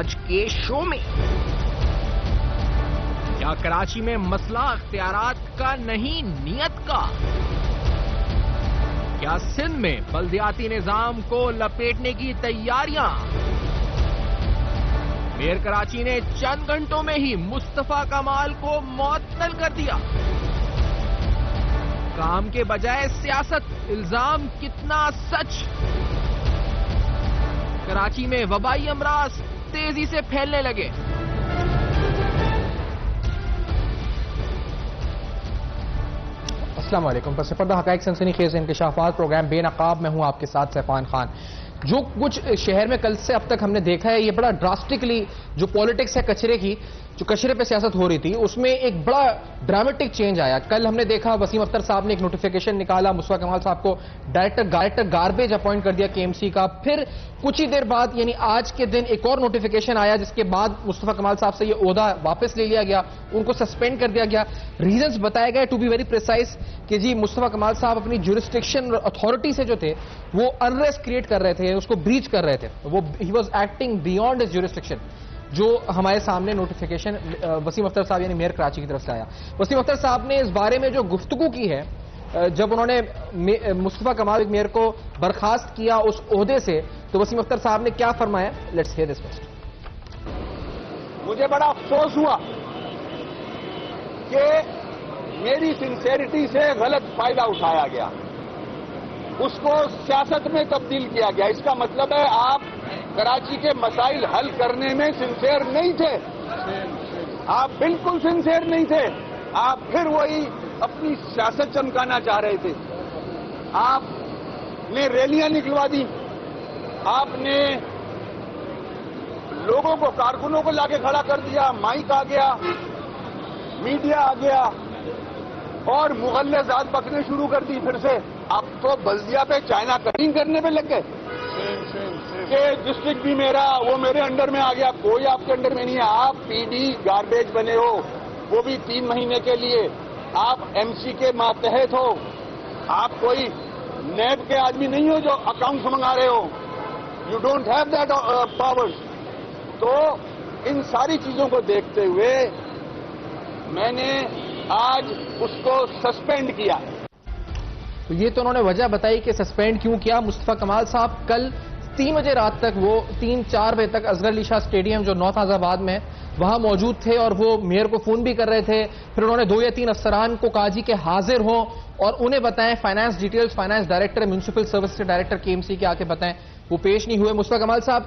آج کے شو میں۔ کیا کراچی میں مسئلہ اختیارات کا نہیں نیت کا؟ کیا سندھ میں بلدیاتی نظام کو لپیٹنے کی تیاریاں؟ میئر کراچی نے چند گھنٹوں میں ہی مصطفیٰ کمال کو معطل کر دیا۔ کام کے بجائے سیاست، الزام کتنا سچ؟ کراچی میں وبائی امراض تیزی سے پھیلنے لگے۔ السلام علیکم۔ پس پردہ حقائق سنسنی خیز انکشافات پروگرام بے نقاب میں ہوں آپ کے ساتھ سیفان خان۔ جو کچھ شہر میں کل سے اب تک ہم نے دیکھا ہے، یہ بڑا ڈراسٹکلی جو پولیٹکس ہے کچرے کی، جو کچرے پہ سیاست ہو رہی تھی، اس میں ایک بڑا ڈرامیٹک چینج آیا۔ کل ہم نے دیکھا وسیم اختر صاحب نے ایک نوٹیفیکیشن نکالا، مصطفیٰ کمال صاحب کو ڈائریکٹر گاربیج اپوائنٹ کر دیا کے ایم سی کا۔ پھر کچھ ہی دیر بعد یعنی آج کے دن ایک اور نوٹیفیکیشن آیا جس کے بعد مصطفیٰ کمال صاحب سے یہ عہدہ واپس لے لیا گیا، ان کو سسپینڈ کر دیا گیا۔ ریزنز بتائے گئے ٹو بی ویری پریسائز کہ جی مصطفیٰ کمال صاحب اپنی جورسڈکشن اتھارٹی سے جو تھے وہ انریسٹ کریٹ کر رہے تھے، اس کو بریچ کر رہے تھے، وہ he was acting beyond his jurisdiction. جو ہمارے سامنے نوٹیفیکیشن وسیم اختر صاحب یعنی میئر کراچی کی طرف سے آیا۔ وسیم اختر صاحب نے اس بارے میں جو گفتگو کی ہے جب انہوں نے مصطفیٰ کمال میئر کو برخاست کیا اس عہدے سے، تو وسیم اختر صاحب نے کیا فرمایا؟ Let's hair this first. مجھے بڑا افسوس ہوا کہ میری سنسیریٹی سے غلط فائدہ اٹھایا گیا، اس کو سیاست میں تبدیل کیا گیا۔ اس کا مطلب ہے آپ کراچی کے مسائل حل کرنے میں سنسیئر نہیں تھے، آپ بالکل سنسیئر نہیں تھے، آپ پھر وہی اپنی سیاست چمکانا چاہ رہے تھے۔ آپ نے ریلیاں نکلوا دی، آپ نے لوگوں کو، کارکنوں کو لا کے کھڑا کر دیا، مائک آ گیا، میڈیا آ گیا اور مغلظات بکنے شروع کر دی پھر سے۔ اب تو بلدیا پہ چائنا کٹنگ کرنے پہ لگ گئے کہ ڈسٹرکٹ بھی میرا، وہ میرے انڈر میں آ گیا۔ کوئی آپ کے انڈر میں نہیں ہے، آپ پی ڈی گاربیج بنے ہو، وہ بھی 3 مہینے کے لیے۔ آپ ایم سی کے ماتحت ہو، آپ کوئی نیب کے آدمی نہیں ہو جو اکاؤنٹس منگا رہے ہو، you don't have that powers. تو ان ساری چیزوں کو دیکھتے ہوئے میں نے آج اس کو سسپینڈ کیا ہے۔ تو یہ تو انہوں نے وجہ بتائی کہ سسپینڈ کیوں کیا۔ مصطفیٰ کمال صاحب کل 3 بجے رات تک، وہ 3-4 بجے تک اصغر علی شاہ اسٹیڈیم جو نارتھ آزاد آباد میں وہاں موجود تھے اور وہ میئر کو فون بھی کر رہے تھے۔ پھر انہوں نے 2 یا 3 افسران کو کہا جی کہ حاضر ہوں اور انہیں بتائیں finance details, finance director, municipal service کے ڈائریکٹر کے ایم سی کے آ کے بتائیں، وہ پیش نہیں ہوئے۔ مصطفیٰ کمال صاحب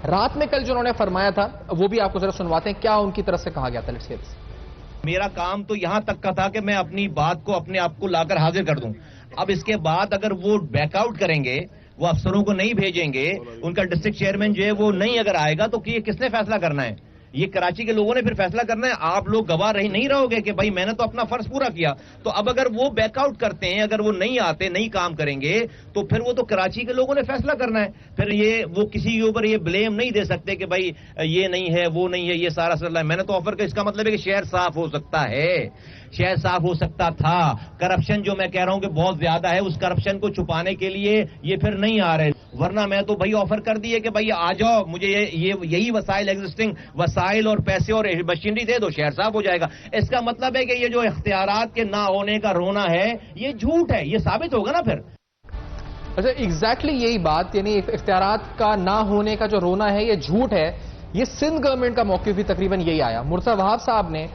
رات میں کل جو انہوں نے فرمایا تھا وہ بھی آپ کو ذرا سنواتے ہیں، کیا ان کی طرف سے کہا گیا تھا؟ Let's hair. میرا کام تو یہاں تک کا تھا کہ میں اپنی بات کو اپنے آپ کو لا کر حاضر کر دوں۔ اب اس کے بعد اگر وہ بیک آؤٹ کریں گے، وہ افسروں کو نہیں بھیجیں گے، ان کا ڈسٹرکٹ چیئرمین جو ہے وہ نہیں اگر آئے گا، تو یہ کس نے فیصلہ کرنا ہے؟ یہ کراچی کے لوگوں نے پھر فیصلہ کرنا ہے۔ آپ لوگ گواہ نہیں رہو گے کہ بھائی میں نے تو اپنا فرض پورا کیا۔ تو اب اگر وہ بیک آؤٹ کرتے ہیں، اگر وہ نہیں آتے، نہیں کام کریں گے، تو پھر وہ تو کراچی کے لوگوں نے فیصلہ کرنا ہے۔ پھر یہ وہ کسی کے اوپر یہ بلیم نہیں دے سکتے کہ بھائی یہ نہیں ہے، وہ نہیں ہے، یہ سارا سلسلہ ہے میں نے تو آفر کیا۔ اس کا مطلب ہے کہ شہر صاف ہو سکتا ہے، شہر صاف ہو سکتا تھا۔ کرپشن جو میں کہہ رہا ہوں کہ بہت زیادہ ہے، اس کرپشن کو چھپانے کے لیے یہ پھر نہیں آ رہے، ورنہ میں تو بھائی آفر کر دیے کہ بھائی آ جاؤ، مجھے یہی وسائل، ایگزسٹنگ وسائل اور پیسے اور مشینری دے دو، شہر صاف ہو جائے گا۔ اس کا مطلب ہے کہ یہ جو اختیارات کے نہ ہونے کا رونا ہے یہ جھوٹ ہے، یہ ثابت ہوگا نا پھر۔ اچھا، ایگزیکٹلی یہی بات، یعنی اختیارات کا نہ ہونے کا جو رونا ہے یہ جھوٹ ہے۔ یہ سندھ گورنمنٹ کا موقف بھی تقریباً یہی آیا۔ مرتضی وہاب صاحب نے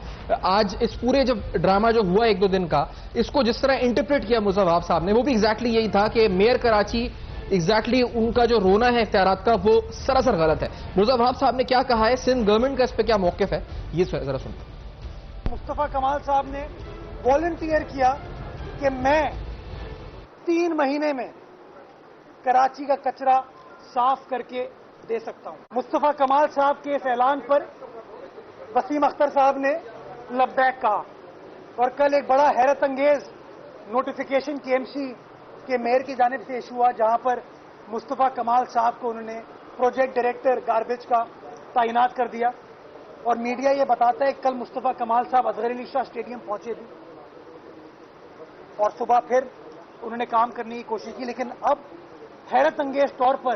آج اس پورے جب ڈرامہ جو ہوا 1-2 دن کا، اس کو جس طرح انٹرپریٹ کیا مرتضی وہاب صاحب نے، وہ بھی ایگزیکٹلی یہی تھا کہ میئر کراچی ایگزیکٹلی ان کا جو رونا ہے اختیارات کا وہ سراسر غلط ہے۔ مرتضی وہاب صاحب نے کیا کہا ہے، سندھ گورنمنٹ کا اس پہ کیا موقف ہے، یہ ذرا سنتے ہیں۔ مصطفیٰ کمال صاحب نے والنٹیئر کیا کہ میں 3 مہینے میں کراچی کا کچرا صاف کر کے دے سکتا ہوں۔ مصطفیٰ کمال صاحب کے اس اعلان پر وسیم اختر صاحب نے لبیک کہا، اور کل ایک بڑا حیرت انگیز نوٹیفیکیشن کے ایم سی کے میئر کی جانب سے ایشو ہوا، جہاں پر مصطفیٰ کمال صاحب کو انہوں نے پروجیکٹ ڈائریکٹر گاربیج کا تعینات کر دیا۔ اور میڈیا یہ بتاتا ہے کل مصطفیٰ کمال صاحب اصغر علی شاہ اسٹیڈیم پہنچے بھی اور صبح پھر انہوں نے کام کرنے کی کوشش کی، لیکن اب حیرت انگیز طور پر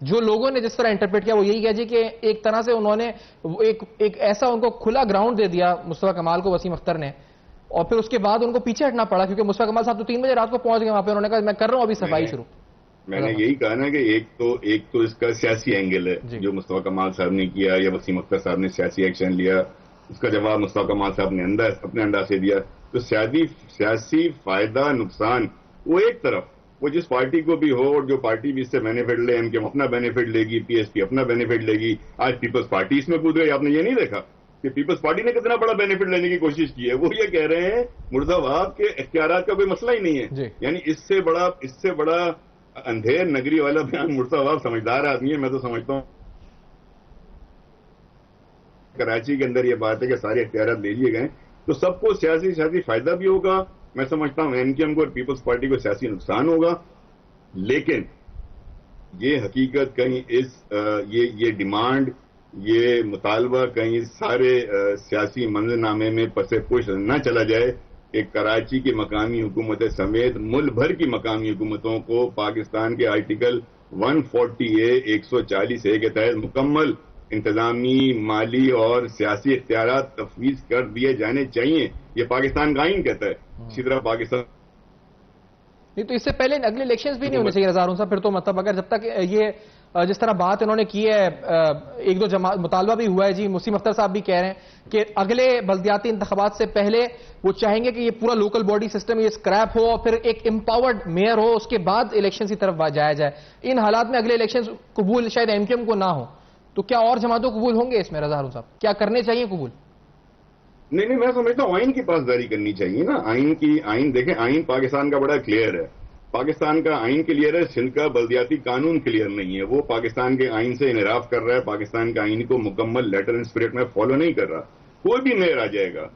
جو لوگوں نے جس طرح انٹرپریٹ کیا وہ یہی کہا جی کہ ایک طرح سے انہوں نے ایک ایسا ان کو کھلا گراؤنڈ دے دیا مصطفیٰ کمال کو وسیم اختر نے، اور پھر اس کے بعد ان کو پیچھے ہٹنا پڑا کیونکہ مصطفیٰ کمال صاحب تو 3 بجے رات کو پہنچ گئے وہاں پہ، انہوں نے کہا میں کر رہا ہوں ابھی صفائی شروع. میں نے یہی کہا نا کہ ایک تو اس کا سیاسی اینگل ہے جو مصطفیٰ کمال صاحب نے کیا یا وسیم اختر صاحب نے سیاسی ایکشن لیا، اس کا جواب مصطفیٰ کمال صاحب نے اپنے انداز سے دیا. تو سیاسی فائدہ نقصان وہ ایک طرف، وہ جس پارٹی کو بھی ہو اور جو پارٹی بھی اس سے بینیفٹ لے، ایم کے اپنا بینیفٹ لے گی، پی ایس پی اپنا بینیفٹ لے گی. آج پیپلز پارٹی اس میں کود گئی، آپ نے یہ نہیں دیکھا کہ پیپلز پارٹی نے کتنا بڑا بینیفٹ لینے کی کوشش کی ہے. وہ یہ کہہ رہے ہیں مرزا وہاب کے اختیارات کا کوئی مسئلہ ہی نہیں ہے. یعنی اس سے بڑا اندھیر نگری والا بیان مرزا وہاب سمجھدار آدمی ہے. میں تو سمجھتا ہوں کراچی کے اندر یہ بات ہے کہ سارے اختیارات لے لیے گئے تو سب کو سیاسی فائدہ بھی ہوگا. میں سمجھتا ہوں ایم کیو ایم کو اور پیپلز پارٹی کو سیاسی نقصان ہوگا. لیکن یہ حقیقت کہیں یہ ڈیمانڈ، یہ مطالبہ کہیں سارے سیاسی منظرنامے میں پس پش نہ چلا جائے کہ کراچی کی مقامی حکومتیں سمیت ملک بھر کی مقامی حکومتوں کو پاکستان کے آرٹیکل 140A کے تحت مکمل انتظامی، مالی اور سیاسی اختیارات تفویض کر دیے جانے چاہیے. یہ پاکستان کا آئین کہتا ہے. اسی طرح پاکستان نہیں تو اس سے پہلے اگلے الیکشنز بھی نہیں ہونے چاہیے رضا ہارون صاحب. پھر تو مطلب اگر جب تک یہ جس طرح بات انہوں نے کی ہے، ایک دو مطالبہ بھی ہوا ہے جی، وسیم اختر صاحب بھی کہہ رہے ہیں کہ اگلے بلدیاتی انتخابات سے پہلے وہ چاہیں گے کہ یہ پورا لوکل باڈی سسٹم یہ اسکریپ ہو اور پھر ایک امپاورڈ میئر ہو، اس کے بعد الیکشن کی طرف جایا جائے. ان حالات میں اگلے الیکشن قبول شاید ایم کیو ایم کو نہ ہو تو کیا اور جماعتوں قبول ہوں گے اس میں رضا ہارون صاحب؟ کیا کرنے چاہیے قبول؟ نہیں میں سمجھتا ہوں آئین کی پاسداری کرنی چاہیے نا. آئین دیکھیں، آئین پاکستان کا بڑا کلیئر ہے. پاکستان کا آئین کلیئر ہے، سندھ کا بلدیاتی قانون کلیئر نہیں ہے. وہ پاکستان کے آئین سے انحراف کر رہا ہے، پاکستان کے آئین کو مکمل لیٹر اینڈ اسپرٹ میں فالو نہیں کر رہا. کوئی بھی میئر آ جائے گا،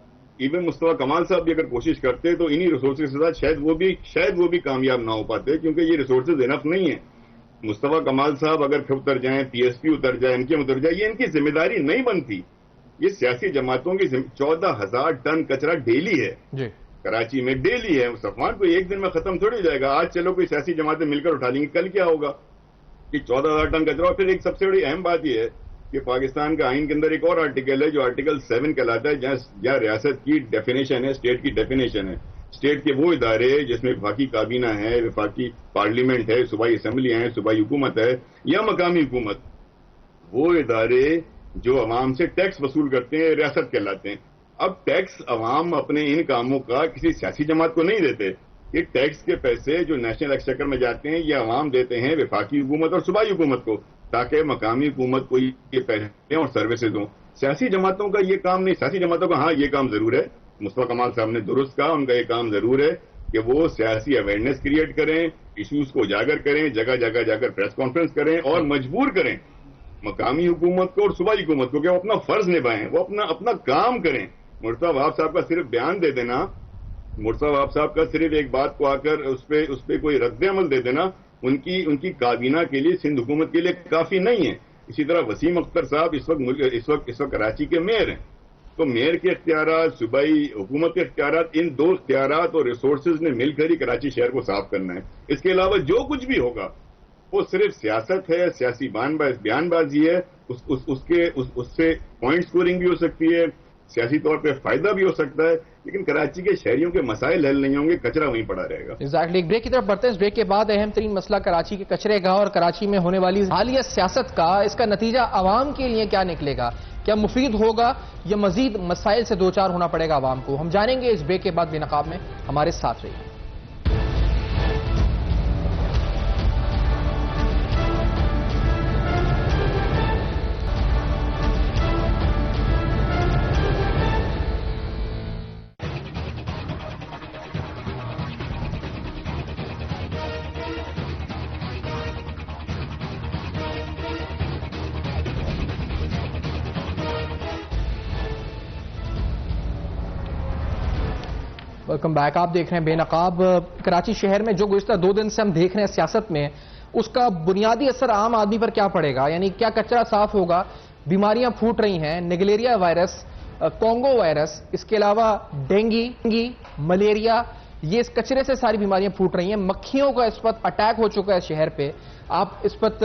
ایون مصطفیٰ کمال صاحب بھی اگر کوشش کرتے تو انہی ریسورسز کے ساتھ شاید وہ بھی کامیاب نہ ہو پاتے کیونکہ یہ ریسورسز انف نہیں ہیں. مصطفیٰ کمال صاحب اگر پھر اتر جائیں، پی ایس پی اتر جائے، ان کے اتر جائے، یہ ان کی ذمہ داری نہیں بنتی. یہ سیاسی جماعتوں کی 14,000 ٹن کچرا ڈیلی ہے جی کراچی میں، ڈیلی ہے. صفوان کو ایک دن میں ختم تھوڑی جائے گا. آج چلو کوئی سیاسی جماعتیں مل کر اٹھا لیں گی، کل کیا ہوگا کہ 14,000 ٹن کچرا. اور پھر ایک سب سے بڑی اہم بات یہ ہے کہ پاکستان کا آئین کے اندر ایک اور آرٹیکل ہے جو آرٹیکل 7 کہلاتا ہے، جہاں ریاست کی ڈیفینیشن ہے، اسٹیٹ کی ڈیفینیشن ہے. اسٹیٹ کے وہ ادارے جس میں وفاقی کابینہ ہے، وفاقی پارلیمنٹ ہے، صوبائی اسمبلیاں ہیں، صوبائی حکومت ہے یا مقامی حکومت، وہ ادارے جو عوام سے ٹیکس وصول کرتے ہیں ریاست کہلاتے ہیں. اب ٹیکس عوام اپنے ان کاموں کا کسی سیاسی جماعت کو نہیں دیتے. یہ ٹیکس کے پیسے جو نیشنل ایکسچیکر میں جاتے ہیں یہ عوام دیتے ہیں وفاقی حکومت اور صوبائی حکومت کو تاکہ مقامی حکومت کو یہ پیسے اور سروسز ہوں. سیاسی جماعتوں کا یہ کام نہیں. سیاسی جماعتوں کا ہاں یہ کام ضرور ہے، مصطفیٰ کمال صاحب نے درست کہا، ان کا یہ کام ضرور ہے کہ وہ سیاسی اویئرنیس کریٹ کریں، ایشوز کو اجاگر کریں، جگہ جگہ جا کر پریس کانفرنس کریں اور مجبور کریں مقامی حکومت کو اور صوبائی حکومت کو کہ وہ اپنا فرض نبھائیں، وہ اپنا کام کریں. مرزا وہاب صاحب کا صرف بیان دے دینا، مرزا وہاب صاحب کا صرف ایک بات کو آ کر اس پہ کوئی رد عمل دے دینا ان کی کابینہ کے لیے، سندھ حکومت کے لیے کافی نہیں ہے. اسی طرح وسیم اختر صاحب اس وقت کراچی کے میئر ہیں. تو میئر کے اختیارات، صوبائی حکومت کے اختیارات، ان 2 اختیارات اور ریسورسز نے مل کر ہی کراچی شہر کو صاف کرنا ہے. اس کے علاوہ جو کچھ بھی ہوگا وہ صرف سیاست ہے، سیاسی بیان بازی ہے. اس سے پوائنٹ سکورنگ بھی ہو سکتی ہے، سیاسی طور پہ فائدہ بھی ہو سکتا ہے، لیکن کراچی کے شہریوں کے مسائل حل نہیں ہوں گے، کچرا وہیں پڑا رہے گا. ایگزیکٹلی. ایک بریک کی طرف بڑھتے ہیں. اس بریک کے بعد اہم ترین مسئلہ کراچی کے کچرے کا اور کراچی میں ہونے والی حالیہ سیاست کا، اس کا نتیجہ عوام کے لیے کیا نکلے گا؟ کیا مفید ہوگا یا مزید مسائل سے دوچار ہونا پڑے گا عوام کو؟ ہم جانیں گے اس بریک کے بعد بے نقاب میں. ہمارے ساتھ رہیے. Welcome back. آپ دیکھ رہے ہیں بے نقاب. کراچی شہر میں جو گزشتہ 2 دن سے ہم دیکھ رہے ہیں سیاست میں، اس کا بنیادی اثر عام آدمی پر کیا پڑے گا؟ یعنی کیا کچرا صاف ہوگا؟ بیماریاں پھوٹ رہی ہیں، نگلیریا وائرس، کونگو وائرس، اس کے علاوہ ڈینگی، ملیریا، یہ اس کچرے سے ساری بیماریاں پھوٹ رہی ہیں. مکھیوں کا اس وقت اٹیک ہو چکا ہے شہر پہ. آپ اس وقت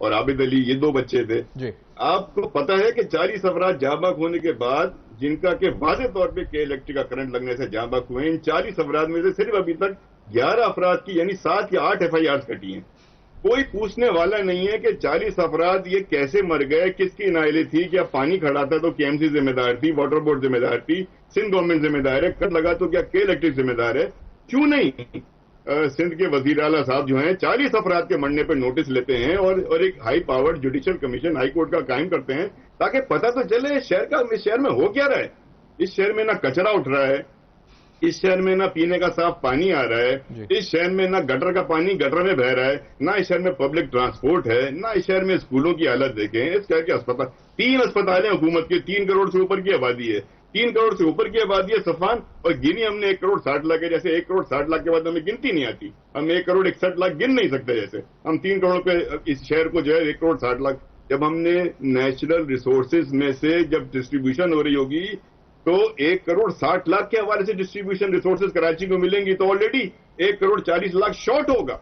اور عابد علی، یہ 2 بچے تھے. جی آپ کو پتا ہے کہ 40 افراد جاں بحق ہونے کے بعد جن کا کہ واضح طور پہ کے الیکٹرک کا کرنٹ لگنے سے جاں بحق ہوئے، ان 40 افراد میں سے صرف ابھی تک 11 افراد کی یعنی 7 یا 8 FIRs کٹی ہیں. کوئی پوچھنے والا نہیں ہے کہ 40 افراد یہ کیسے مر گئے، کس کی نااہلی تھی. کیا پانی کھڑا تھا تو KMC ذمہ دار تھی، واٹر بورڈ ذمہ دار تھی، سندھ گورنمنٹ ذمہ دار ہے، کرنٹ لگا تو کیا کے الیکٹرک ذمہ دار ہے؟ کیوں نہیں سندھ کے وزیر اعلیٰ صاحب جو ہیں 40 افراد کے مرنے پہ نوٹس لیتے ہیں اور ایک high powered judicial commission high court کا قائم کرتے ہیں تاکہ پتہ تو چلے اس شہر میں ہو کیا رہا ہے. اس شہر میں نہ کچرا اٹھ رہا ہے، اس شہر میں نہ پینے کا صاف پانی آ رہا ہے، اس شہر میں نہ گٹر کا پانی گٹر میں بہ رہا ہے، نہ اس شہر میں پبلک ٹرانسپورٹ ہے، نہ اس شہر میں اسکولوں کی حالت دیکھیں. اس شہر کے اسپتال 3 اسپتال ہیں حکومت کے، 3 کروڑ سے اوپر کی آبادی ہے، 3 کروڑ سے اوپر کی آبادی ہے صفان. اور گنی ہم نے 1 کروڑ 60 لاکھ ہے، جیسے 1 کروڑ 60 لاکھ کے بعد ہمیں گنتی نہیں آتی. ہم 1 کروڑ 61 لاکھ گن نہیں سکتے. جیسے ہم 3 کروڑ پہ اس شہر کو جو ہے 1 کروڑ 60 لاکھ. جب ہم نے نیچرل ریسورسز میں سے جب ڈسٹریبیوشن ہو رہی ہوگی تو 1 کروڑ 60 لاکھ کے حوالے سے ڈسٹریبیوشن ریسورسز کراچی کو ملیں گی تو آلریڈی 1 کروڑ 40 لاکھ شارٹ ہوگا.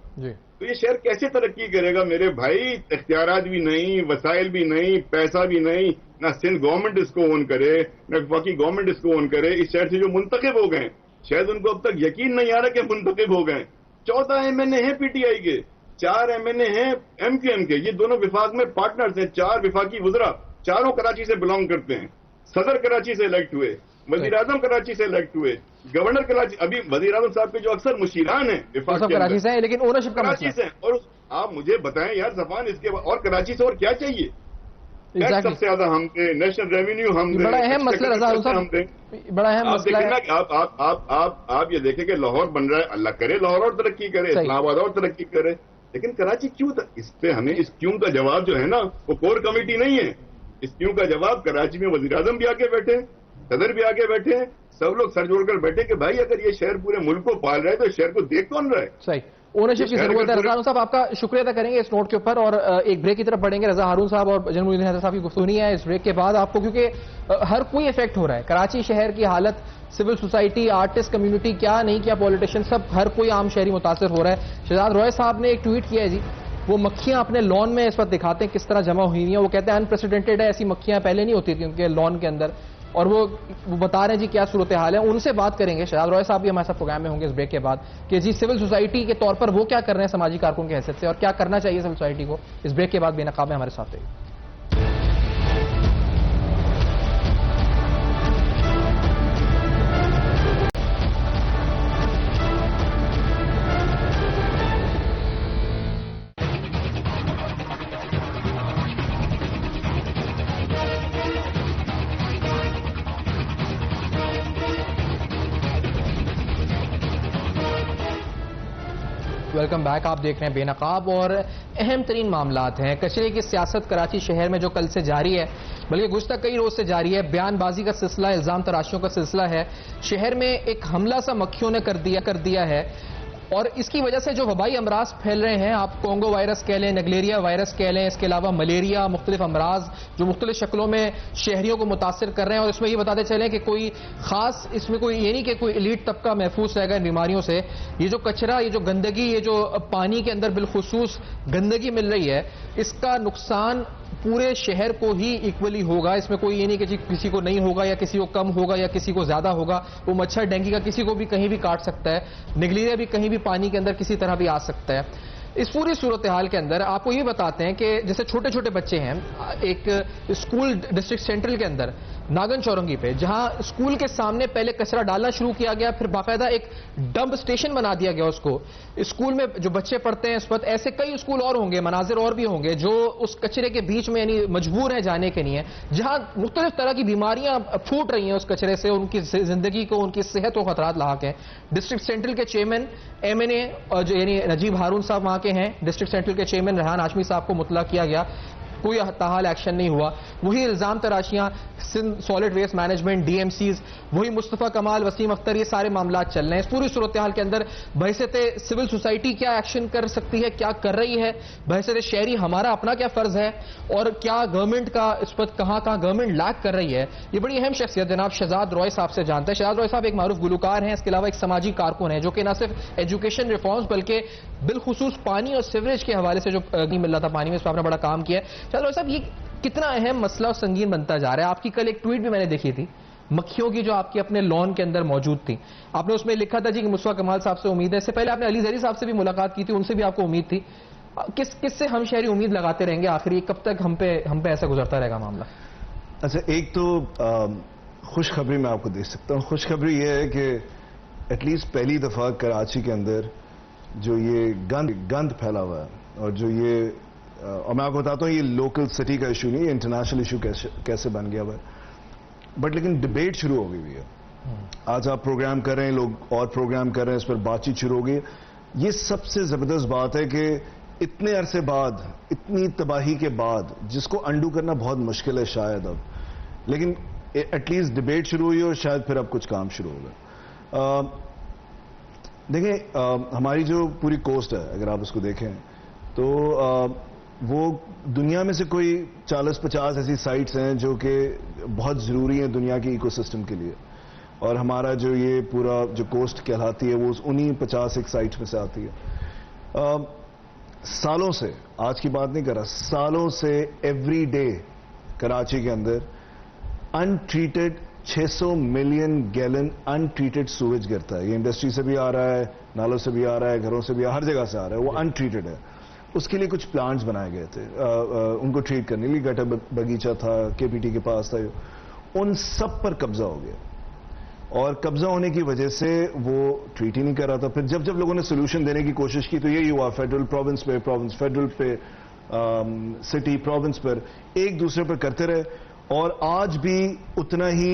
تو یہ شہر کیسے ترقی کرے گا میرے بھائی؟ اختیارات بھی نہیں، وسائل بھی نہیں، پیسہ بھی نہیں. نہ سندھ گورنمنٹ اس کو اون کرے، نہ وفاقی گورنمنٹ اس کو اون کرے. اس شہر سے جو منتخب ہو گئے شاید ان کو اب تک یقین نہیں آ رہا کہ منتخب ہو گئے. 14 MNA ہیں PTI کے، 4 MNA ہیں MQM کے. یہ دونوں وفاق میں پارٹنرز ہیں. 4 وفاقی وزراء، چاروں کراچی سے بلانگ کرتے ہیں. صدر کراچی سے الیکٹ ہوئے، وزیر اعظم کراچی سے الیکٹ ہوئے، گورنر کراچی، ابھی وزیر اعظم صاحب کے جو اکثر مشیران ہیں وفاق کے کراچی سے ہیں لیکن اونرشپ کا کراچی سے. اور آپ مجھے بتائیں یار صفان، اس کے اور کراچی سے اور کیا چاہیے؟ سب سے زیادہ ہم دیں، نیشنل ریونیو ہم دیں. بڑا اہم مسئلہ رضا ہارون صاحب، بڑا اہم مسئلہ ہے. آپ یہ دیکھیں کہ لاہور بن رہا ہے، اللہ کرے لاہور اور ترقی کرے، اسلام آباد اور ترقی کرے، لیکن کراچی کیوں تھا؟ اس پہ ہمیں اس کیوں کا جواب جو ہے نا وہ کور کمیٹی نہیں ہے. اس کیوں کا جواب کراچی میں وزیر اعظم بھی آگے بیٹھے، صدر بھی آگے بیٹھے ہیں، سب لوگ سر جوڑ کر بیٹھے کہ بھائی اگر یہ شہر پورے ملک کو پال رہا ہے تو شہر کو دیکھ کون رہا ہے؟ صحیح، اونرشپ کی ضرورت ہے. رضا ہارون صاحب آپ کا شکریہ ادا کریں گے اس نوٹ کے اوپر اور ایک بریک کی طرف بڑھیں گے. رضا ہارون صاحب اور جنرل الدین حیدر صاحب کی گفتگو نہیں ہے اس بریک کے بعد آپ کو، کیونکہ ہر کوئی افیکٹ ہو رہا ہے. کراچی شہر کی حالت، سول سوسائٹی، آرٹسٹ کمیونٹی، کیا نہیں کیا پولیٹیشین، سب ہر کوئی عام شہری متاثر ہو رہا ہے. شہزاد روئے صاحب نے ایک ٹویٹ کیا ہے جی، وہ مکھیاں اپنے لان میں اس وقت دکھاتے ہیں کس طرح جمع ہوئی ہیں. وہ کہتے ہیں انپریسیڈنٹڈ ہے، ایسی مکھیاں پہلے نہیں ہوتی تھیں ان کے لان کے اندر. اور وہ بتا رہے ہیں جی کیا صورتحال ہے. ان سے بات کریں گے. شہزاد روئے صاحب بھی ہمارے ساتھ پروگرام میں ہوں گے اس بریک کے بعد کہ جی سول سوسائٹی کے طور پر وہ کیا کر رہے ہیں سماجی کارکن کی حیثیت سے اور کیا کرنا چاہیے سول سوسائٹی کو. اس بریک کے بعد بے نقاب میں ہمارے ساتھ رہے. Welcome back. آپ دیکھ رہے ہیں بے نقاب اور اہم ترین معاملات ہیں. کچرے کی سیاست کراچی شہر میں جو کل سے جاری ہے، بلکہ گزشتہ کئی روز سے جاری ہے. بیان بازی کا سلسلہ، الزام تراشیوں کا سلسلہ ہے. شہر میں ایک حملہ سا مکھیوں نے کر دیا ہے اور اس کی وجہ سے جو وبائی امراض پھیل رہے ہیں، آپ کونگو وائرس کہہ لیں، نگلیریا وائرس کہہ لیں، اس کے علاوہ ملیریا، مختلف امراض جو مختلف شکلوں میں شہریوں کو متاثر کر رہے ہیں. اور اس میں یہ بتاتے چلیں کہ کوئی خاص اس میں کوئی یہ نہیں کہ کوئی ایلیٹ طبقہ محفوظ رہے گا ان بیماریوں سے. یہ جو کچرا، یہ جو گندگی، یہ جو پانی کے اندر بالخصوص گندگی مل رہی ہے، اس کا نقصان پورے شہر کو ہی ایکولی ہوگا. اس میں کوئی یہ نہیں کہ کسی کو نہیں ہوگا یا کسی کو کم ہوگا یا کسی کو زیادہ ہوگا. وہ مچھر ڈینگی کا کسی کو بھی کہیں بھی کاٹ سکتا ہے، نگلیریا بھی کہیں بھی پانی کے اندر کسی طرح بھی آ سکتا ہے. اس پوری صورتحال کے اندر آپ کو یہ بتاتے ہیں کہ جیسے چھوٹے چھوٹے بچے ہیں، ایک اسکول ڈسٹرکٹ سینٹرل کے اندر ناگن چورنگی پہ، جہاں اسکول کے سامنے پہلے کچرا ڈالنا شروع کیا گیا، پھر باقاعدہ ایک ڈمپ اسٹیشن بنا دیا گیا اس کو. اسکول میں جو بچے پڑھتے ہیں اس وقت، ایسے کئی اسکول اور ہوں گے، مناظر اور بھی ہوں گے جو اس کچرے کے بیچ میں یعنی مجبور ہیں جانے کے لیے، جہاں مختلف طرح کی بیماریاں پھوٹ رہی ہیں اس کچرے سے، ان کی زندگی کو، ان کی صحت کو خطرات لاحق ہیں. ڈسٹرکٹ سینٹرل کے چیئرمین MNA جو یعنی نجیب ہارون صاحب وہاں کے ہیں، ڈسٹرکٹ سینٹرل کے چیئرمین ریحان ہاشمی صاحب کو مطلع کیا گیا. کوئی تاحال ایکشن نہیں ہوا. وہی الزام تراشیاں Sindh solid waste management, D M Cs, وہی مصطفیٰ کمال, وسیم اختر, یہ سارے معاملات چل رہے ہیں. اس پوری صورتحال کے اندر بحیثیت سول سوسائٹی کیا ایکشن کر سکتی ہے, کیا کر رہی ہے, بحیثیت شہری ہمارا اپنا کیا فرض ہے, اور کیا گورنمنٹ کا اس پر کہاں گورنمنٹ لیک کر رہی ہے. یہ بڑی اہم شخصیت جناب شہزاد روئے صاحب سے جانتے ہیں. شہزاد روئے صاحب ایک معروف گلوکار ہیں, اس کے علاوہ ایک سماجی کارکن ہیں جو کہ نہ صرف ایجوکیشن ریفارمز بلکہ بالخصوص پانی اور سیوریج کے حوالے سے جو نہیں مل رہا تھا پانی میں, اس پر آپ نے بڑا کام کیا ہے. شہزاد روئے صاحب, یہ کتنا اہم مسئلہ اور سنگین بنتا جا رہا ہے؟ آپ کی کل ایک ٹویٹ بھی میں نے دیکھی تھی مکھیوں کی جو آپ کے اپنے لان کے اندر موجود تھی. آپ نے اس میں لکھا تھا جی کہ مصطفیٰ کمال صاحب سے امید ہے. اس سے پہلے آپ نے علی زہری صاحب سے بھی ملاقات کی تھی, ان سے بھی آپ کو امید تھی. کس سے ہم شہری امید لگاتے رہیں گے آخری, کب تک ہم پہ ایسا گزرتا رہے گا معاملہ؟ اچھا, ایک تو خوشخبری میں آپ کو دے سکتا ہوں. خوشخبری یہ ہے کہ ایٹ لیسٹ پہلی دفعہ کراچی کے اندر جو یہ گند پھیلا ہوا ہے, اور جو یہ, اور میں آپ کو بتاتا ہوں یہ لوکل سٹی کا ایشو نہیں, یہ انٹرنیشنل ایشو کیسے بن گیا ہوا ہے, بٹ لیکن ڈبیٹ شروع ہو گئی ہے. آج آپ پروگرام کر رہے ہیں, لوگ اور پروگرام کر رہے ہیں, اس پر بات چیت شروع ہو گئی. یہ سب سے زبردست بات ہے کہ اتنے عرصے بعد, اتنی تباہی کے بعد, جس کو انڈو کرنا بہت مشکل ہے شاید اب, لیکن ایٹ لیسٹ ڈبیٹ شروع ہوئی اور شاید پھر اب کچھ کام شروع ہوگا. دیکھیں, ہماری جو پوری کوسٹ ہے اگر آپ اس کو دیکھیں تو وہ دنیا میں سے کوئی 40-50 ایسی سائٹس ہیں جو کہ بہت ضروری ہیں دنیا کی ایکو سسٹم کے لیے, اور ہمارا جو یہ پورا جو کوسٹ کہلاتی ہے وہ انہی 50 ایک سائٹس میں سے آتی ہے. سالوں سے, آج کی بات نہیں کر رہا, سالوں سے ایوری ڈے کراچی کے اندر ان ٹریٹڈ 600 ملین گیلن ان ٹریٹڈ سویج گرتا ہے. یہ انڈسٹری سے بھی آ رہا ہے, نالوں سے بھی آ رہا ہے, گھروں سے بھی, ہر جگہ سے آ رہا ہے, وہ ان ٹریٹڈ ہے. اس کے لیے کچھ پلانٹس بنائے گئے تھے ان کو ٹریٹ کرنے کے لیے. گٹر بگیچہ تھا, کے پی ٹی کے پاس تھا, ان سب پر قبضہ ہو گیا, اور قبضہ ہونے کی وجہ سے وہ ٹریٹ ہی نہیں کر رہا تھا. پھر جب لوگوں نے سولوشن دینے کی کوشش کی تو یہی ہوا, فیڈرل پروونس پہ, پروونس فیڈرل پہ, سٹی پروونس پر, ایک دوسرے پر کرتے رہے, اور آج بھی اتنا ہی,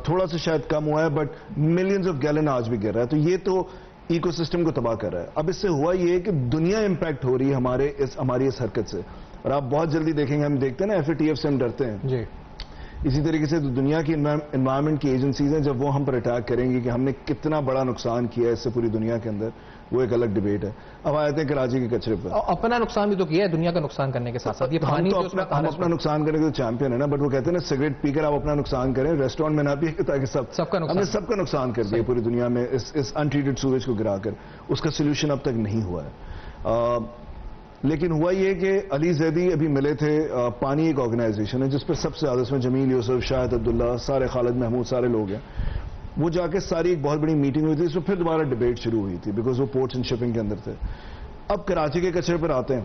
تھوڑا سا شاید کم ہوا ہے, بٹ ملینز آف گیلن آج بھی گر رہا ہے. تو یہ تو ایکو سسٹم کو تباہ کر رہا ہے. اب اس سے ہوا یہ کہ دنیا امپیکٹ ہو رہی ہے ہماری اس حرکت سے, اور آپ بہت جلدی دیکھیں گے, ہم دیکھتے ہیں نا FATF سے ہم ڈرتے ہیں جی. اسی طریقے سے دنیا کی انوائرمنٹ کی ایجنسیز ہیں, جب وہ ہم پر اٹیک کریں گی کہ ہم نے کتنا بڑا نقصان کیا ہے اس سے پوری دنیا کے اندر, وہ ایک الگ ڈیبیٹ ہے. اب آتے ہیں کراچی کے کچرے پر. اپنا نقصان بھی تو کیا ہے دنیا کا نقصان کرنے کے ساتھ ساتھ, یہ پانی ہم اپنا نقصان کرنے کے چیمپئن ہے نا, بٹ وہ کہتے ہیں نا سگریٹ پی کر آپ اپنا نقصان کریں, ریسٹورینٹ میں نہ پیے تاکہ ہم نے سب کا نقصان کر دیا پوری دنیا میں اس ان ٹریٹڈ سویج کو گرا کر. اس کا سولوشن اب تک نہیں ہوا ہے. لیکن ہوا یہ کہ علی زیدی ابھی ملے تھے, پانی ایک آرگنائزیشن ہے جس پر سب سے زیادہ, اس میں جمیل یوسف, شاہد عبداللہ, سارے, خالد محمود, سارے لوگ ہیں. وہ جا کے ساری ایک بہت بڑی میٹنگ ہوئی تھی, اس میں پھر دوبارہ ڈیبیٹ شروع ہوئی تھی بیکاز وہ پورٹس اینڈ شپنگ کے اندر تھے. اب کراچی کے کچرے پر آتے ہیں,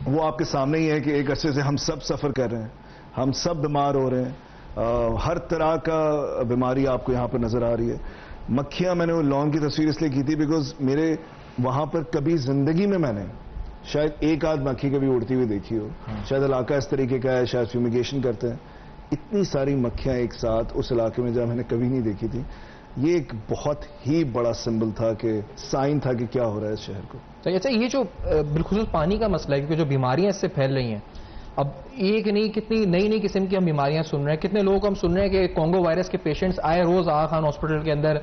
وہ آپ کے سامنے ہی ہے کہ ایک عرصے سے ہم سب سفر کر رہے ہیں, ہم سب بیمار ہو رہے ہیں, ہر طرح کا بیماری آپ کو یہاں پر نظر آ رہی ہے. مکھیاں, میں نے وہ لان کی تصویر اس لیے کی تھی بیکاز میرے وہاں پر کبھی زندگی میں نے شاید ایک آدھ مکھی کبھی اڑتی ہوئی دیکھی ہو, شاید علاقہ اس طریقے کا ہے, شاید فیومیگیشن کرتے ہیں. اتنی ساری مکھیاں ایک ساتھ اس علاقے میں جہاں میں نے کبھی نہیں دیکھی تھی. یہ ایک بہت ہی بڑا سمبل تھا, کہ سائن تھا کہ کیا ہو رہا ہے اس شہر کو. اچھا, یہ جو بالخصوص پانی کا مسئلہ ہے, کیونکہ جو بیماریاں اس سے پھیل رہی ہیں, اب ایک نہیں کتنی نئی قسم کی ہم بیماریاں سن رہے ہیں. کتنے لوگوں کو ہم سن رہے ہیں کہ کونگو وائرس کے پیشنٹس آئے روز آغا خان ہاسپٹل کے اندر,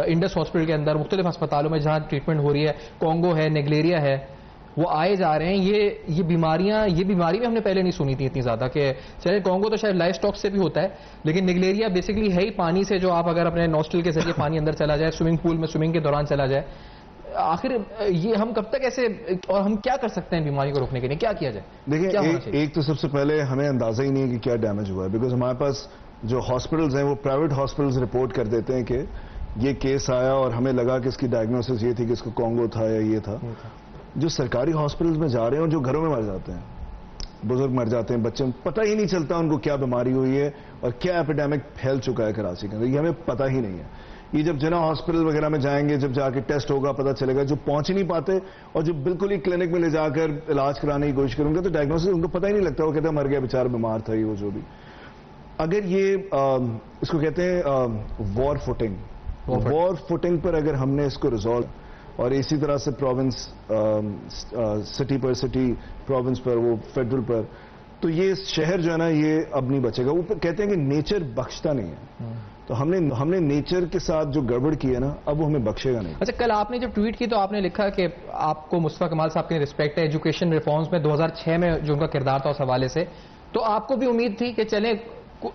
انڈس ہاسپٹل کے اندر, مختلف ہسپتالوں میں جہاں ٹریٹمنٹ ہو رہی ہے, کونگو ہے, نیگلیریا ہے, وہ آئے جا رہے ہیں. یہ بیماری بھی ہم نے پہلے نہیں سنی تھی اتنی زیادہ, کہ چلے کونگو تو شاید لائف سٹاک سے بھی ہوتا ہے, لیکن نیگلیریا بیسکلی ہے ہی پانی سے, جو آپ اگر اپنے نوسٹل کے ذریعے پانی اندر چلا جائے, سوئمنگ پول میں سوئمنگ کے دوران چلا جائے. آخر یہ ہم کب تک ایسے, اور ہم کیا کر سکتے ہیں بیماری کو روکنے کے لیے, کیا کیا جائے؟ دیکھیں, ایک تو سب سے پہلے ہمیں اندازہ ہی نہیں ہے کہ کیا ڈیمیج ہوا ہے, بیکاز ہمارے پاس جو ہاسپٹلز ہیں وہ پرائیویٹ ہاسپٹلز رپورٹ کر دیتے ہیں کہ یہ کیس آیا اور ہمیں لگا کہ اس کی ڈائگنوسس یہ تھی کہ اس کو کونگو تھا یا یہ تھا. جو سرکاری ہاسپٹلز میں جا رہے ہیں, جو گھروں میں مر جاتے ہیں, بزرگ مر جاتے ہیں, بچے, پتہ ہی نہیں چلتا ان کو کیا بیماری ہوئی ہے اور کیا ایپیڈیمک پھیل چکا ہے کراچی کے اندر, یہ ہمیں پتہ ہی نہیں ہے. یہ جب جنا ہاسپٹل وغیرہ میں جائیں گے, جب جا کے ٹیسٹ ہوگا پتہ چلے گا. جو پہنچ ہی نہیں پاتے اور جو بالکل ہی کلینک میں لے جا کر علاج کرانے کی کوشش کریں گے تو ڈائگنوسس ان کو پتہ ہی نہیں لگتا, وہ کہتے ہیں مر گیا بیچارہ, بیمار تھا, یہ وہ جو بھی. اگر یہ اس کو کہتے ہیں وار فوٹنگ پر اگر ہم نے اس کو ریزالو, اور اسی طرح سے پروونس, سٹی پر سٹی, پروونس پر, وہ فیڈرل پر, تو یہ شہر جو ہے نا یہ اب نہیں بچے گا. وہ کہتے ہیں کہ نیچر بخشتا نہیں ہے, تو ہم نے نیچر کے ساتھ جو گڑبڑ کی ہے نا اب وہ ہمیں بخشے گا نہیں. اچھا, کل آپ نے جب ٹویٹ کی تو آپ نے لکھا کہ آپ کو مصطفیٰ کمال صاحب کی رسپیکٹ ہے ایجوکیشن ریفارمز میں 2006 میں جو ان کا کردار تھا اس حوالے سے, تو آپ کو بھی امید تھی کہ چلیں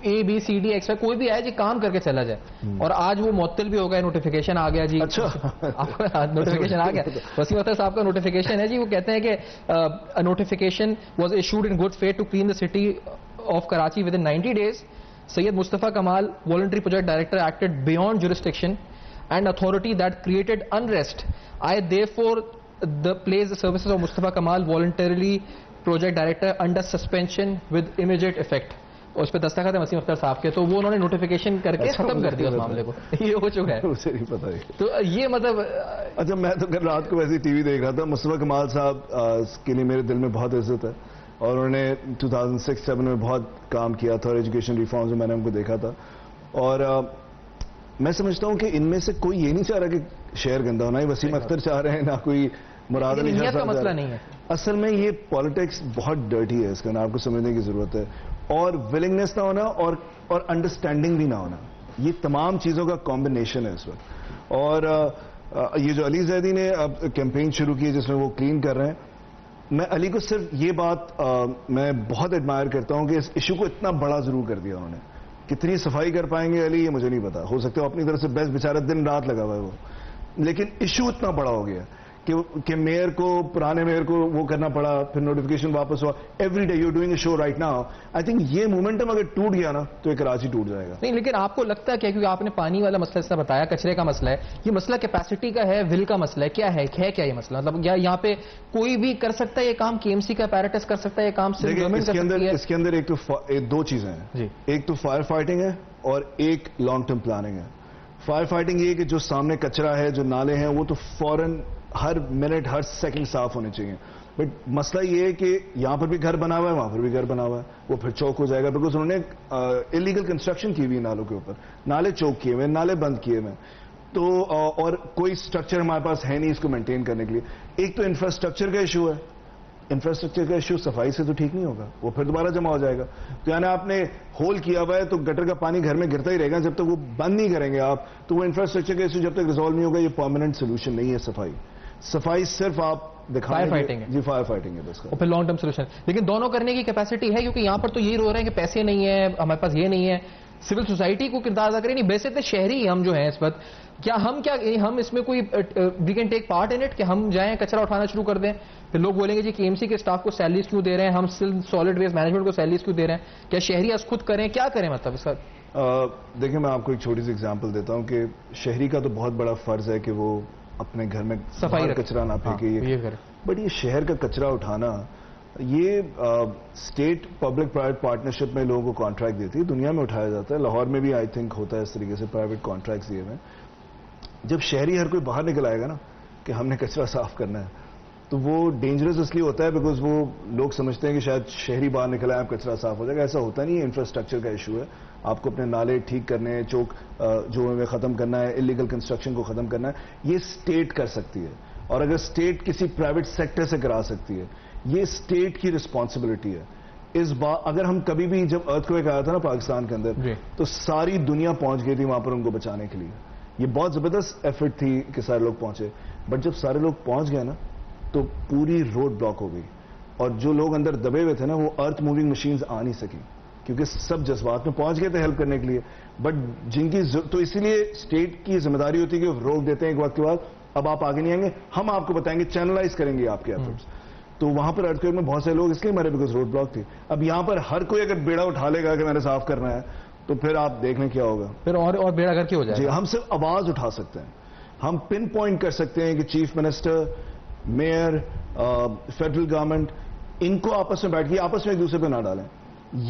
اے بی سی ڈی ایکس کوئی بھی آئے جی کام کر کے چلا جائے, اور آج وہ معطل بھی ہو گئے, نوٹیفیکیشن آ گیا جی. اچھا, نوٹیفیکیشن آ گیا. وسیم اختر صاحب کا نوٹیفیکیشن ہے جی, وہ کہتے ہیں کہ notification was issued in good faith to clean the city of Karachi within 90 days. Syed Mustafa Kamal, voluntary project director, acted beyond jurisdiction and authority that created unrest. I therefore place the services of Mustafa Kamal, voluntarily project director, under suspension with immediate effect. اور اس پہ دستخط ہے وسیم اختر صاحب کے, تو وہ انہوں نے نوٹیفیکیشن کر کے ختم کر دیا اس معاملے کو. یہ ہو چکا ہے, اسے نہیں پتا ہے. تو یہ مطلب اچھا, میں تو کل رات کو ویسے ٹی وی دیکھ رہا تھا. مصطفیٰ کمال صاحب کے لیے میرے دل میں بہت عزت ہے, اور انہوں نے 2006-07 میں بہت کام کیا تھا, اور ایجوکیشن ریفارمز میں نے ان کو دیکھا تھا. اور میں سمجھتا ہوں کہ ان میں سے کوئی یہ نہیں چاہ رہا کہ شہر گندا ہونا, ہی وسیم اختر چاہ رہے ہیں, نہ کوئی مراد علی شاہ کا مسئلہ نہیں ہے. اصل میں یہ پالیٹکس بہت ڈرٹی ہے, اس کا نا آپ کو سمجھنے کی ضرورت ہے, اور ولنگنیس نہ ہونا اور انڈرسٹینڈنگ بھی نہ ہونا, یہ تمام چیزوں کا کمبینیشن ہے اس وقت. اور یہ جو علی زیدی نے اب کیمپین شروع کی ہے جس میں وہ کلین کر رہے ہیں, میں علی کو صرف یہ بات میں بہت ایڈمائر کرتا ہوں کہ اس ایشو کو اتنا بڑا ضرور کر دیا انہوں نے. کتنی صفائی کر پائیں گے علی یہ مجھے نہیں پتا, ہو سکتا ہے اپنی طرف سے بیسٹ, بیچارہ دن رات لگا ہوا ہے وہ, لیکن ایشو اتنا بڑا ہو گیا کہ میئر کو, پرانے میئر کو وہ کرنا پڑا, پھر نوٹیفیکیشن واپس ہوا. Every day you doing a show right now. I think یہ مومنٹم اگر ٹوٹ گیا نا تو یہ کراچی ٹوٹ جائے گا. نہیں, لیکن آپ کو لگتا ہے کہ کیونکہ آپ نے پانی والا مسئلہ اس طرح بتایا, کچرے کا مسئلہ ہے, یہ مسئلہ کیپیسٹی کا ہے, ول کا مسئلہ ہے, کیا ہے کیا یہ مسئلہ, مطلب یہاں پہ کوئی بھی کر سکتا ہے یہ کام, کے ایم سی کا اپیریٹس کر سکتا ہے یہ کام, صرف گورنمنٹ کر سکتی ہے؟ اس کے اندر ایک تو دو چیزیں ہیں, ایک تو فائر فائٹنگ ہے اور ایک لانگ ٹرم پلاننگ ہے. فائر فائٹنگ یہ کہ جو سامنے کچرا ہے, جو نالے ہیں, وہ تو فوراً ہر منٹ ہر سیکنڈ صاف ہونے چاہیے. بٹ مسئلہ یہ ہے کہ یہاں پر بھی گھر بنا ہوا ہے, وہاں پر بھی گھر بنا ہوا ہے, وہ پھر چوک ہو جائے گا, بیکاز انہوں نے انلیگل کنسٹرکشن کی ہوئی نالوں کے اوپر, نالے چوک کیے ہوئے, نالے بند کیے ہوئے, تو اور کوئی اسٹرکچر ہمارے پاس ہے نہیں اس کو مینٹین کرنے کے لیے. ایک تو انفراسٹرکچر کا ایشو ہے, انفراسٹرکچر کا ایشو صفائی سے تو ٹھیک نہیں ہوگا, وہ پھر دوبارہ جمع ہو جائے گا. تو یعنی آپ نے ہول کیا ہوا ہے تو گٹر کا پانی گھر میں گرتا ہی رہے گا, جب تک وہ بند نہیں کریں گے آپ تو وہ انفراسٹرکچر کا ایشو جب تک ریزالو نہیں ہوگا. یہ پرماننٹ سولوشن نہیں ہے صفائی صرف آپ فائر فائٹنگ ہے. جی فائر فائٹنگ ہے بس, اور پھر لانگ ٹرم سولوشن. لیکن دونوں کرنے کی کیپیسٹی ہے, کیونکہ یہاں پر تو یہی رو رہے ہیں کہ پیسے نہیں ہیں ہمارے پاس, یہ نہیں ہے. سول سوسائٹی کو کردار ادا کریں, نہیں بیسک شہری ہم جو ہیں اس وقت, کیا ہم اس میں کوئی we can take part in it, کہ ہم جائیں کچرا اٹھانا شروع کر دیں, پھر لوگ بولیں گے جی کے ایم سی کے اسٹاف کو سیلریز کیوں دے رہے ہیں, ہم سالڈ ویسٹ مینجمنٹ کو سیلریز کیوں دے رہے ہیں, کیا شہری از خود کریں, کیا کریں مطلب اس کا؟ دیکھیں میں آپ کو ایک چھوٹی سی ایگزامپل دیتا ہوں کہ شہری کا تو بہت بڑا فرض ہے کہ وہ اپنے گھر میں صفائی کچرا نہ پھینکے, بٹ یہ شہر کا کچرا اٹھانا یہ اسٹیٹ پبلک پرائیویٹ پارٹنرشپ میں لوگوں کو کانٹریکٹ دیتی ہے, دنیا میں اٹھایا جاتا ہے, لاہور میں بھی آئی تھنک ہوتا ہے اس طریقے سے پرائیویٹ کانٹریکٹس دیے ہوئے. جب شہری ہر کوئی باہر نکل آئے گا نا کہ ہم نے کچرا صاف کرنا ہے, تو وہ ڈینجرس اس لیے ہوتا ہے بیکاز وہ لوگ سمجھتے ہیں کہ شاید شہری باہر نکل آئے کچرا صاف ہو جائے گا. ایسا ہوتا نہیں ہے, انفراسٹرکچر کا ایشو ہے, آپ کو اپنے نالے ٹھیک کرنے ہیں, چوک جو ختم کرنا ہے, انلیگل کنسٹرکشن کو ختم کرنا ہے, یہ اسٹیٹ کر سکتی ہے. اور اگر اسٹیٹ کسی پرائیویٹ سیکٹر سے کرا سکتی ہے, یہ اسٹیٹ کی رسپانسبلٹی ہے. اگر ہم کبھی بھی, جب ارتھ کویک آیا تھا نا پاکستان کے اندر, تو ساری دنیا پہنچ گئی تھی وہاں پر ان کو بچانے کے لیے. یہ بہت زبردست ایفرٹ تھی کہ سارے لوگ پہنچے, بٹ جب سارے لوگ پہنچ گئے نا تو پوری روڈ بلاک ہو گئی, اور جو لوگ اندر دبے ہوئے تھے نا وہ ارتھ موونگ مشینز آ نہیں سکی, کیونکہ سب جذبات میں پہنچ گئے تھے ہیلپ کرنے کے لیے. بٹ جن کی تو اسی لیے اسٹیٹ کی ذمہ داری ہوتی ہے کہ وہ روک دیتے ہیں ایک وقت کے بعد, اب آپ آگے نہیں آئیں گے, ہم آپ کو بتائیں گے, چینلائز کریں گے آپ کے ایفرٹس. تو وہاں پر ارتھ کویک میں بہت سے لوگ اس لیے مرے بیکاز روڈ بلاک تھی. اب یہاں پر ہر کوئی اگر بیڑا اٹھا لے گا کہ میں نے صاف کرنا ہے, تو پھر آپ دیکھ لیں کیا ہوگا, پھر اور بیڑا گھر کی ہو جائے. جی, ہم صرف آواز اٹھا سکتے ہیں, ہم پن پوائنٹ کر سکتے ہیں کہ chief minister, mayor, federal government, ان کو آپس میں بیٹھ کے آپس میں ایک دوسرے پہ نہ ڈالیں,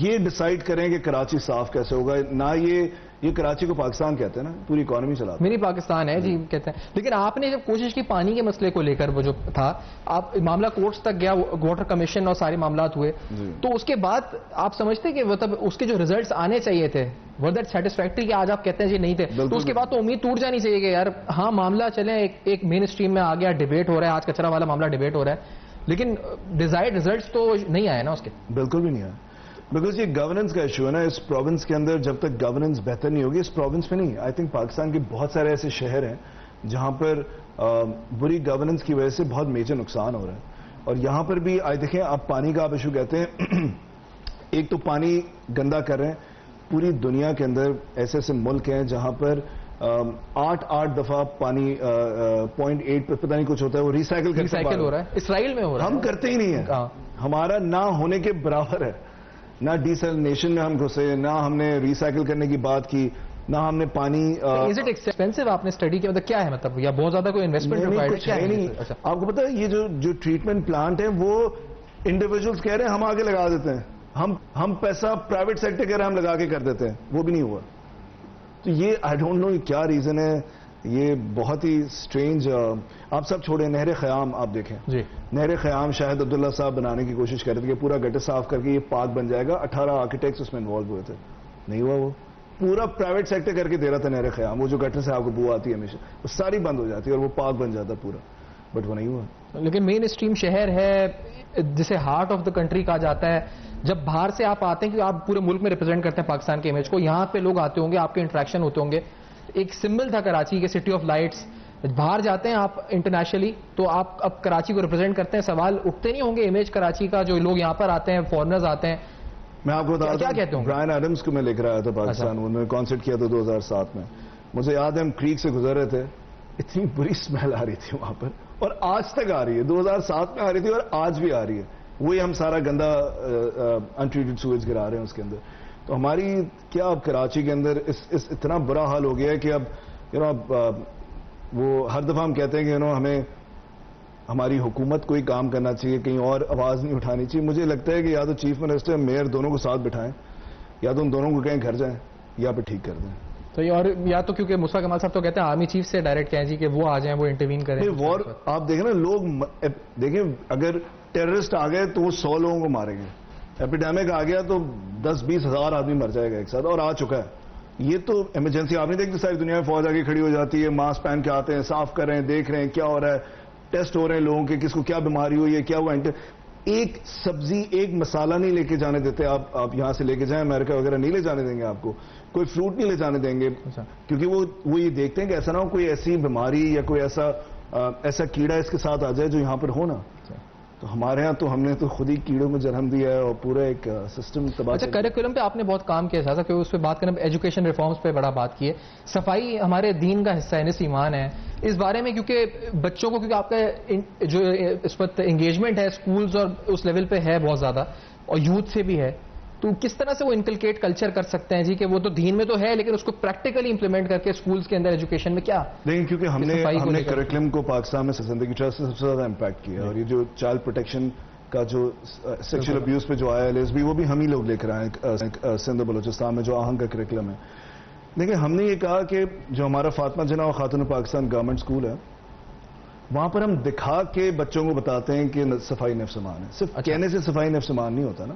یہ ڈیسائیڈ کریں کہ کراچی صاف کیسے ہوگا. نہ یہ کراچی کو پاکستان کہتے ہیں نا, پوری اکانومی چلاتے ہیں, میری پاکستان ہے جی کہتے ہیں. لیکن آپ نے جب کوشش کی پانی کے مسئلے کو لے کر, وہ جو تھا آپ معاملہ کورٹس تک گیا, واٹر کمیشن اور سارے معاملات ہوئے, تو اس کے بعد آپ سمجھتے کہ مطلب اس کے جو ریزلٹس آنے چاہیے تھے ور دیٹ سیٹسفیکٹری, کہ آج آپ کہتے ہیں جی نہیں تھے, تو اس کے بعد تو امید ٹوٹ جانی چاہیے کہ یار ہاں معاملہ چلیں ایک مین اسٹریم میں آ گیا, ڈیبیٹ ہو رہا ہے, آج کچرا والا معاملہ ڈیبیٹ ہو رہا ہے, لیکن ڈیزائرڈ ریزلٹس تو نہیں آئے نا اس کے. بالکل بھی نہیں آئے. بیکاز یہ گورننس کا ایشو ہے نا اس پروونس کے اندر. جب تک گورننس بہتر نہیں ہوگی اس پروونس میں نہیں. آئی تھنک پاکستان کے بہت سارے ایسے شہر ہیں جہاں پر بری گورننس کی وجہ سے بہت میجر نقصان ہو رہا ہے. اور یہاں پر بھی آج دیکھیں آپ پانی کا آپ ایشو کہتے ہیں. ایک تو پانی گندا کر رہے ہیں. پوری دنیا کے اندر ایسے ایسے ملک ہیں جہاں پر 8 دفعہ پانی 0.8 پہ پتہ نہیں کچھ ہوتا ہے وہ ریسائکل ہو رہا ہے. اسرائیل میں ہو رہا ہے. ہم کرتے ہی نہیں ہیں. ہمارا نہ ہونے کے برابر ہے. نہ ڈیسلینیشن میں ہم گھسے, نہ ہم نے ریسائکل کرنے کی بات کی, نہ ہم نے پانی. Is it expensive? آپ نے اسٹڈی کیا مطلب کیا ہے مطلب یا بہت زیادہ کوئی انویسٹمنٹ ریکوائرڈ ہے؟ نہیں. آپ کو پتا ہے یہ جو ٹریٹمنٹ پلانٹ ہے وہ انڈیویجولس کہہ رہے ہیں ہم آگے لگا دیتے ہیں. ہم پیسہ پرائیویٹ سیکٹر کہہ رہے ہیں ہم لگا کے کر دیتے ہیں, وہ بھی نہیں ہوا. تو یہ آئی ڈونٹ نو کیا ریزن ہے. یہ بہت ہی اسٹرینج. آپ سب چھوڑیں نہر خیام آپ دیکھیں. جی نہر خیام شاہد عبداللہ صاحب بنانے کی کوشش کر رہے تھے کہ پورا گٹر صاف کر کے یہ پارک بن جائے گا. 18 آرکیٹیکٹس اس میں انوالو ہوئے تھے. نہیں ہوا. وہ پورا پرائیویٹ سیکٹر کر کے دے رہا تھا نہر خیام. وہ جو گٹر سے آپ کو بو آتی ہے ہمیشہ وہ ساری بند ہو جاتی ہے اور وہ پارک بن جاتا پورا. بٹ وہ نہیں ہوا. لیکن مین اسٹریم شہر ہے جسے ہارٹ آف دا کنٹری کہا جاتا ہے. جب باہر سے آپ آتے ہیں کہ آپ پورے ملک میں ریپرزینٹ کرتے ہیں پاکستان کے امیج کو, یہاں پہ لوگ آتے ہوں گے, آپ کے انٹریکشن ہوتے ہوں گے. ایک سمبل تھا کراچی کے سٹی آف لائٹس. باہر جاتے ہیں آپ انٹرنیشنلی تو آپ اب کراچی کو ریپرزینٹ کرتے ہیں. سوال اٹھتے نہیں ہوں گے امیج کراچی کا جو لوگ یہاں پر آتے ہیں فارنرز آتے ہیں؟ میں آپ کو بتا کیا کہتے ہوں برائن ایڈمز کو میں لے کر آیا تھا پاکستان. انہوں نے کانسرٹ کیا تھا 2007 میں. مجھے یاد ہے ہم کریک سے گزر رہے تھے. اتنی بری اسمیل آ رہی تھی وہاں پر اور آج تک آ رہی ہے. 2007 میں آ رہی تھی اور آج بھی آ رہی ہے. وہی ہم سارا گندا انٹریٹڈ سویج گرا رہے ہیں اس کے اندر. تو ہماری کیا اب کراچی کے اندر اتنا برا حال ہو گیا ہے کہ اب وہ ہر دفعہ ہم کہتے ہیں کہ ہمیں ہماری حکومت کو ہی کام کرنا چاہیے, کہیں اور آواز نہیں اٹھانی چاہیے. مجھے لگتا ہے کہ یا تو چیف منسٹر میئر دونوں کو ساتھ بٹھائیں یا تو ان دونوں کو کہیں گھر جائیں یا پھر ٹھیک کر دیں. تو اور یا تو کیونکہ مصطفیٰ کمال صاحب تو کہتے ہیں آرمی چیف سے ڈائریکٹ کہیں جی کہ وہ آ جائیں وہ انٹروین کریں. وار آپ دیکھیں نا لوگ دیکھیں اگر ٹیررسٹ آ گئے تو وہ 100 لوگوں کو ماریں گے. ایپیڈیمک آ گیا تو 10-20 ہزار آدمی مر جائے گا ایک ساتھ, اور آ چکا ہے. یہ تو ایمرجنسی آپ نہیں دیکھتے ساری دنیا میں فوج آ کے کھڑی ہو جاتی ہے, ماسک پہن کے آتے ہیں, صاف کر رہے ہیں, دیکھ رہے ہیں کیا ہو رہا ہے, ٹیسٹ ہو رہے ہیں لوگوں کے کس کو کیا بیماری ہوئی ہے کیا ہوا. ایک سبزی ایک مسالہ نہیں لے کے جانے دیتے. آپ یہاں سے لے کے جائیں امریکہ وغیرہ نہیں لے جانے دیں گے آپ کو. کوئی فروٹ نہیں لے جانے دیں گے کیونکہ وہ یہ دیکھتے ہیں کہ ایسا نہ ہو کوئی ایسی بیماری یا کوئی ایسا کیڑا اس کے ساتھ آ جائے جو یہاں پر ہونا. تو ہمارے ہاں تو ہم نے تو خود ہی کیڑوں میں جنم دیا ہے اور پورا ایک سسٹم تباہ. اچھا کریکولم پہ آپ نے بہت کام کیا تھا کہ اس پہ بات کرنا, ایجوکیشن ریفارمز پہ بڑا بات کی ہے. صفائی ہمارے دین کا حصہ ہے, نصف ایمان ہے. اس بارے میں کیونکہ بچوں کو کیونکہ آپ کا جو اس وقت انگیجمنٹ ہے اسکولز اور اس لیول پہ ہے بہت زیادہ اور یوتھ سے بھی ہے, تو کس طرح سے وہ انکلکیٹ کلچر کر سکتے ہیں جی کہ وہ تو دین میں تو ہے لیکن اس کو پریکٹیکلی امپلیمنٹ کر کے اسکولز کے اندر ایجوکیشن میں کیا. لیکن کیونکہ ہم نے کریکولم کو پاکستان میں زندگی ٹرسٹ سے سب سے زیادہ امپیکٹ کیا, اور یہ جو چائلڈ پروٹیکشن کا جو سیکشل ابیوز پہ جو آیا ہے وہ بھی ہم ہی لوگ لے کر آئے سندھ و بلوچستان میں جو آہنگ کا کریکولم ہے. لیکن ہم نے یہ کہا کہ جو ہمارا فاطمہ جناح اور خاتون پاکستان گورنمنٹ اسکول ہے وہاں پر ہم دکھا کے بچوں کو بتاتے ہیں کہ صفائی نفس ایمان ہے. صرف کہنے سے صفائی نفس ایمان نہیں ہوتا نا,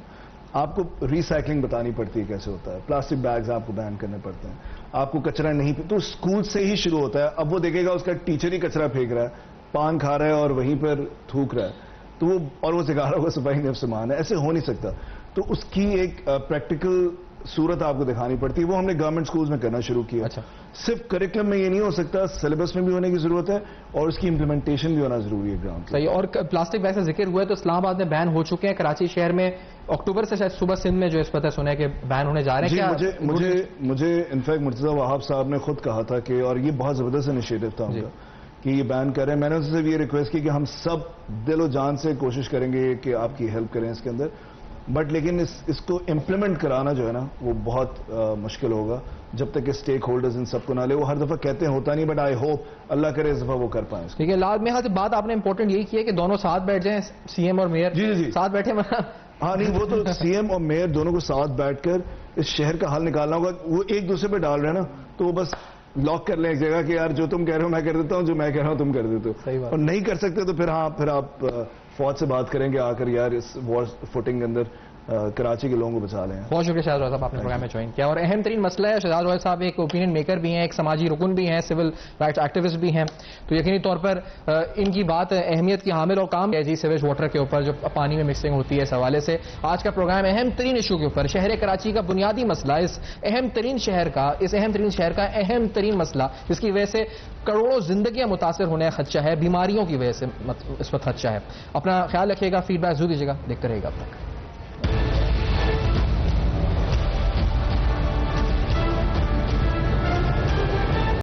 آپ کو ریسائکلنگ بتانی پڑتی ہے کیسے ہوتا ہے. پلاسٹک بیگز آپ کو بین کرنے پڑتے ہیں, آپ کو کچرا نہیں تو اسکول سے ہی شروع ہوتا ہے. اب وہ دیکھے گا اس کا ٹیچر ہی کچرا پھینک رہا ہے, پان کھا رہا ہے اور وہیں پر تھوک رہا ہے تو وہ سکھا رہا ہوگا صفائی نفس ایمان ہے. ایسے ہو نہیں سکتا. تو اس کی ایک پریکٹیکل صورت آپ کو دکھانی پڑتی ہے. وہ ہم نے گورنمنٹ سکولز میں کرنا شروع کیا. صرف کریکولم میں یہ نہیں ہو سکتا, سلیبس میں بھی ہونے کی ضرورت ہے اور اس کی امپلیمنٹیشن بھی ہونا ضروری ہے گراؤنڈ. صحیح. اور پلاسٹک بیگ کا ذکر ہوا ہے تو اسلام آباد میں بین ہو چکے ہیں, کراچی شہر میں اکتوبر سے شاید صبح سندھ میں جو اس پتہ سنا ہے کہ بین ہونے جا رہے ہیں. جی مجھے انفیکٹ مرتضیٰ وہاب صاحب نے خود کہا تھا کہ, اور یہ بہت زبردست انیشیٹو تھا ان کا کہ یہ بین کر رہے ہیں. میں نے ان سے بھی یہ ریکویسٹ کی کہ ہم سب دل و جان سے کوشش کریں گے کہ آپ کی ہیلپ کریں اس کے اندر, بٹ لیکن اس کو امپلیمنٹ کرانا جو ہے نا وہ بہت مشکل ہوگا جب تک کہ اسٹیک ہولڈرز ان سب کو نہ لے. وہ ہر دفعہ کہتے ہیں ہوتا نہیں, بٹ آئی ہوپ اللہ کرے اس دفعہ وہ کر پائیں. ٹھیک ہے. لال میرے خیال سے بات آپ نے امپورٹنٹ یہی کی ہے کہ دونوں ساتھ بیٹھ جائیں, سی ایم اور میئر جی ساتھ بیٹھے. ہاں نہیں, وہ تو سی ایم اور میئر دونوں کو ساتھ بیٹھ کر اس شہر کا حل نکالنا ہوگا. وہ ایک دوسرے پہ ڈال رہے ہیں نا تو وہ بس لاک کر لیں ایک جگہ کہ یار جو تم کہہ رہے ہو میں کر دیتا ہوں, جو میں کہہ رہا ہوں تم کر دیتے ہو. اور نہیں کر سکتے تو پھر آپ فوج سے بات کریں گے آ کر, یار اس وار فوٹنگ کے اندر کراچی کے لوگوں کو بچا لیں. بہت شکریہ شہزاد روحل صاحب، آپ نے پروگرام میں جوائن کیا. اور اہم ترین مسئلہ ہے، شہزاد روحل صاحب ایک اوپینین میکر بھی ہیں، ایک سماجی رکن بھی ہیں، سول رائٹس ایکٹیوسٹ بھی ہیں، تو یقینی طور پر ان کی بات اہمیت کی حامل اور کام ہے جی سیویج واٹر کے اوپر جو پانی میں مکسنگ ہوتی ہے. اس حوالے سے آج کا پروگرام اہم ترین ایشو کے اوپر، شہر کراچی کا بنیادی مسئلہ، اس اہم ترین شہر کا اہم ترین مسئلہ جس کی وجہ سے کروڑوں زندگیاں متاثر ہونے کا خدشہ ہے، بیماریوں کی وجہ سے اس وقت خدشہ ہے. اپنا خیال رکھیے گا، فیڈ بیک ضرور دیجیے گا، دیکھتے رہیے گا اب تک.